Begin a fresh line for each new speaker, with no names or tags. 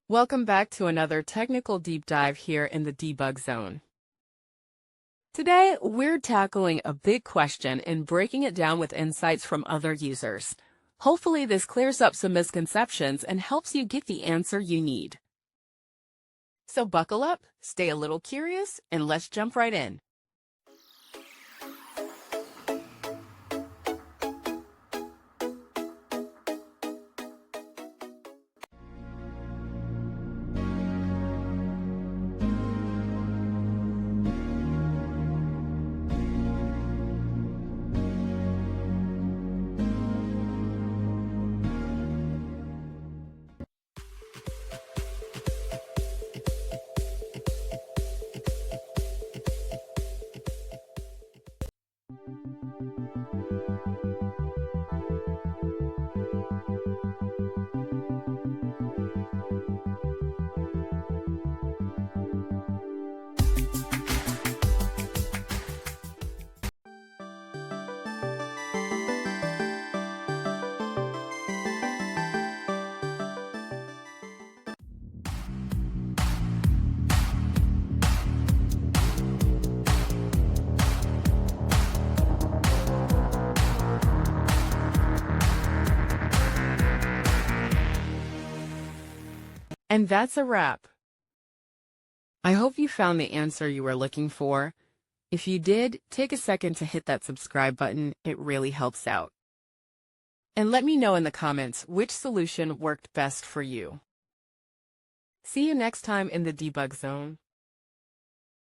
Welcome back to another technical deep dive here in the debug zone. Today, we're tackling a big question and breaking it down with insights from other users. Hopefully, this clears up some misconceptions and helps you get the answer you need. So buckle up, stay a little curious, and let's jump right in. And that's a wrap. I hope you found the answer you were looking for. If you did, take a second to hit that subscribe button. It really helps out. And let me know in the comments which solution worked best for you. See you next time in the debug zone.